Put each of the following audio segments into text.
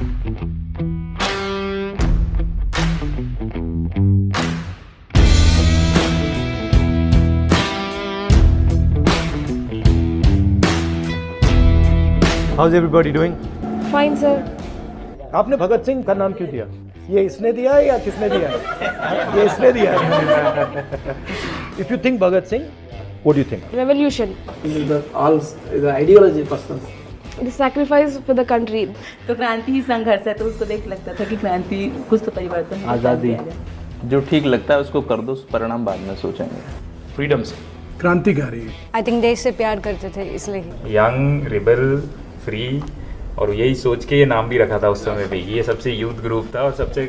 How's everybody doing? Fine, sir. आपने भगत सिंह का नाम क्यों दिया? ये इसने दिया है या किसने दिया है? ये इसने दिया है. If you think Bhagat Singh, what do you think? Revolution. The ideology person. The sacrifice for the country. तो क्रांति ही संघर्ष है, तो उसको देख लगता था कि क्रांति कुछ तो परिवर्तन है, आज़ादी। क्रांति आ जाए। जो ठीक लगता है उसको कर दो, परिणाम बाद में सोचेंगे। फ्रीडम से क्रांतिकारी। आई थिंक देश से प्यार करते थे इसलिए। यंग रिबल फ्री, और यही सोच के ये नाम भी रखा था उस समय भी। ये सबसे यूथ ग्रुप था और सबसे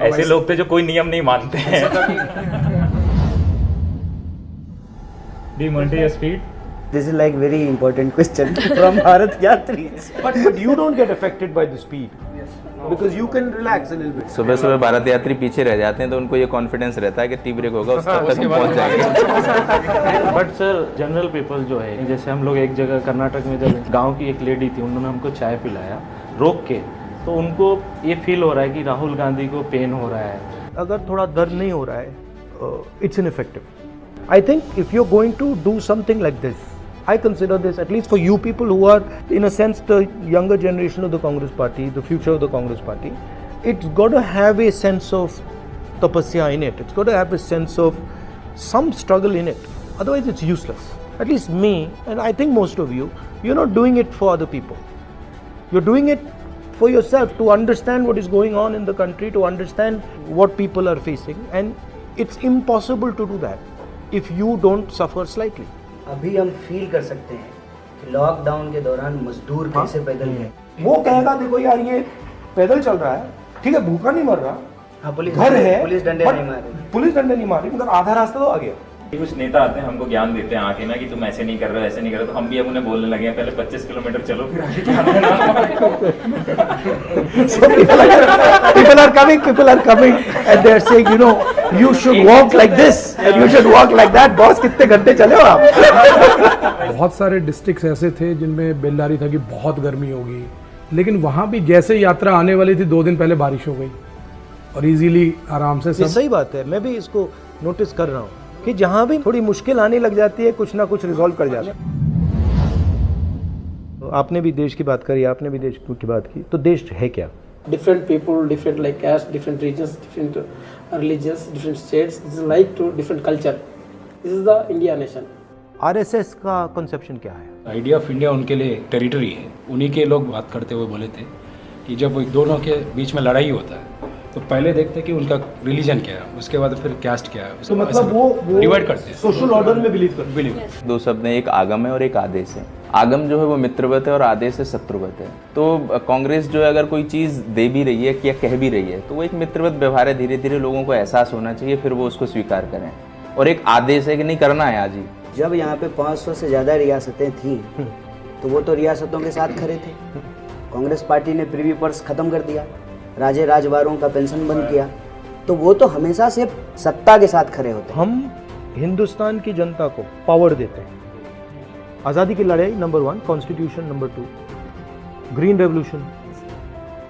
ऐसे लोग थे जो कोई नियम नहीं मानते हैं। Do you monitor your speed? This is like very important question from Bharat Yatri. But you don't get affected by the speed. Because you can relax a little bit. सुबह सुबह भारत यात्री पीछे रह जाते हैं तो उनको ये कॉन्फिडेंस रहता है कि टी ब्रेक होगा उसके तक हम पहुंच जाएंगे। बट सर जनरल पीपल जो है, जैसे हम लोग एक जगह कर्नाटक में जब गांव की एक लेडी थी, उन्होंने हमको चाय पिलाया रोक के, तो उनको ये फील हो रहा है कि राहुल गांधी को पेन हो रहा है। अगर थोड़ा दर्द नहीं हो रहा है, it's ineffective. I think if you're going to do something like this, I consider this, at least for you people who are in a sense the younger generation of the Congress party, the future of the Congress party, it's got to have a sense of tapasya in it. It's got to have a sense of some struggle in it. Otherwise it's useless. At least me, and I think most of you, you're not doing it for other people. You're doing it for yourself, to understand what is going on in the country, to understand what people are facing, and it's impossible to do that if you don't suffer slightly. अभी हम feel कर सकते हैं कि lockdown के दौरान मजदूर कैसे पैदल गए। वो कहेगा देखो यार ये पैदल चल रहा है, ठीक है, भूखा नहीं मर रहा, हाँ, पुलिस घर है, पुलिस डंडे but नहीं मारे, पुलिस डंडे नहीं मारी, मगर आधा रास्ता तो आ गया। कुछ नेता आते हैं हमको ज्ञान देते हैं आके ना कि तुम ऐसे नहीं कर रहे हो, ऐसे नहीं कर रहे हो, तो हम भी अब उन्हें बोलने लगे हैं पहले 25 किलोमीटर चलो फिर आगे So people are coming and they are saying, you know, you should walk like this and you should walk like that. Boss कितने घंटे चले हो आप? बहुत सारे डिस्ट्रिक्ट्स ऐसे थे जिनमें बेलदारी था कि बहुत गर्मी होगी, लेकिन वहाँ भी जैसे यात्रा आने वाली थी 2 दिन पहले बारिश हो गई और इजीली आराम से ये सब। सही बात है, मैं भी इसको नोटिस कर रहा हूँ कि जहाँ भी थोड़ी मुश्किल आने लग जाती है, कुछ ना कुछ रिजॉल्व कर जाता है। तो आपने भी देश की बात करी, आपने भी देश की बात की, तो देश है क्या? Different people, different like caste, different regions, different religions, different states. This is like to different culture. This is the India nation. RSS का कंसेप्शन क्या है? आइडिया ऑफ इंडिया उनके लिए टेरिटरी है। उन्हीं के लोग बात करते हुए बोले थे कि जब दोनों के बीच में लड़ाई होता है तो पहले देखते कि उनका रिलीजन क्या है, उसके बाद फिर कास्ट क्या है, तो मतलब वो डिवाइड करते हैं, सोशल ऑर्डर में बिलीव दो शब्द हैं, एक आगम है और एक आदेश है। आगम जो है वो मित्रवत है और आदेश है शत्रुवत है। तो कांग्रेस जो है अगर कोई चीज़ दे भी रही है या कह भी रही है तो वो एक मित्रवत व्यवहार है, धीरे धीरे लोगों को एहसास होना चाहिए, फिर वो उसको स्वीकार करें। और एक आदेश है कि नहीं करना है आज ही। जब यहाँ पे 500 से ज़्यादा रियासतें थी तो वो तो रियासतों के साथ खड़े थे। कांग्रेस पार्टी ने प्रीवी पर्स खत्म कर दिया, राजे राजवारों का पेंशन बंद किया, तो वो तो हमेशा से सत्ता के साथ खड़े होते हैं। हम हिंदुस्तान की जनता को पावर देते हैं। आज़ादी की लड़ाई number 1, constitution number 2, green revolution,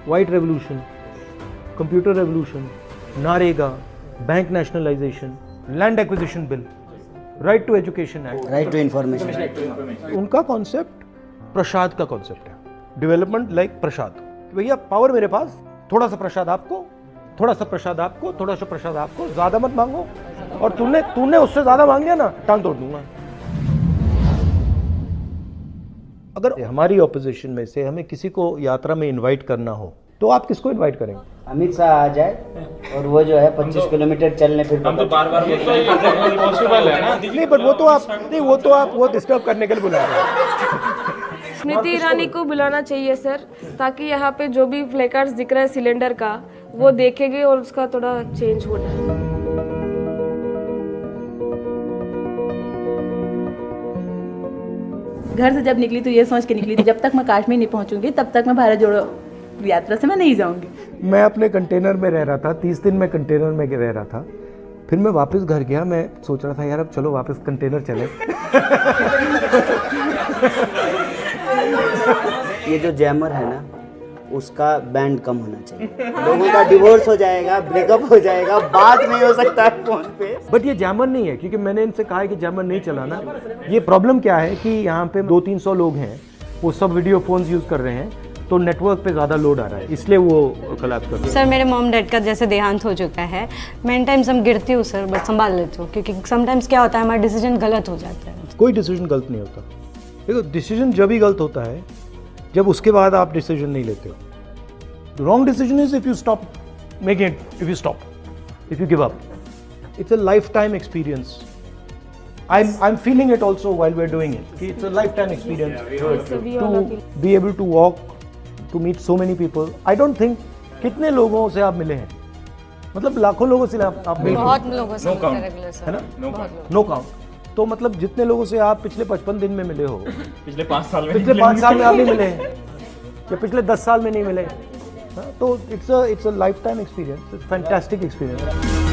white revolution, computer revolution, NREGA, bank nationalisation, land acquisition bill, right to education act, right to information. उनका कॉन्सेप्ट प्रसाद का कॉन्सेप्ट है, डेवलपमेंट लाइक प्रसाद। भैया पावर मेरे पास, थोड़ा सा प्रसाद आपको, थोड़ा सा प्रसाद आपको, थोड़ा सा प्रसाद आपको, ज्यादा मत मांगो, और तूने उससे ज्यादा मांग लिया ना, टांग तोड़ दूंगा। अगर हमारी ऑपोजिशन में से हमें किसी को यात्रा में इनवाइट करना हो तो आप किसको इनवाइट करेंगे? अमित शाह आ जाए और वो जो है 25 किलोमीटर चलने फिर हम तो बार-बार पॉसिबल है ना। नहीं, पर वो तो आप डिस्टर्ब करने के लिए बुला रहे हैं। स्मृति ईरानी को बुलाना चाहिए सर, ताकि यहाँ पे जो भी फ्लैकार्ड्स दिख रहा है सिलेंडर का, वो देखेंगे और उसका थोड़ा चेंज होना है। घर से जब निकली तो ये सोच के निकली थी जब तक मैं काश्मीर नहीं पहुंचूंगी तब तक मैं भारत जोड़ो यात्रा से मैं नहीं जाऊंगी। मैं अपने कंटेनर में रह रहा था, 30 दिन मैं कंटेनर में रह रहा था, फिर मैं वापस घर गया, मैं सोच रहा था यार अब चलो वापस कंटेनर चले। ये जो जैमर है ना, उसका बैंड कम होना चाहिए। लोगों का डिवोर्स हो जाएगा, ब्रेकअप हो जाएगा, बात नहीं हो सकता है फोन पे। बट ये जैमर नहीं है, क्योंकि मैंने इनसे कहा है कि जैमर नहीं चलाना। ये प्रॉब्लम क्या है कि यहाँ पे 200-300 लोग हैं, वो सब वीडियो फोन्स यूज़ कर रहे हैं, तो नेटवर्क पे ज़्यादा लोड आ रहा है, इसलिए वो कोलैप्स कर रहे हैं। सर मेरे मॉम डैड का जैसे देहांत हो चुका है, मैं टाइम्स हम गिरती हूँ सर, बट संभाल लेती हूँ, क्योंकि समटाइम्स क्या होता है हमारा डिसीजन गलत हो जाता है। कोई डिसीजन गलत नहीं होता। देखो, डिसीजन जब ही गलत होता है जब उसके बाद आप डिसीजन नहीं लेते हो। Wrong decision is if you stop making it, if you stop, if you give up. It's a life time experience. I'm feeling it also while we're doing it. It's a lifetime experience to be able to walk, to meet so many people. I don't think कितने लोगों से आप मिले हैं, मतलब लाखों लोगों से आप मिले हैं। बहुत लोगों से मिलते हैं रेगुलर सर, है ना? No count. तो मतलब जितने लोगों से आप पिछले 55 दिन में मिले हो, पिछले 5 साल में आप नहीं मिले हैं, या पिछले 10 साल में नहीं मिले, तो it's a life time experience, fantastic experience.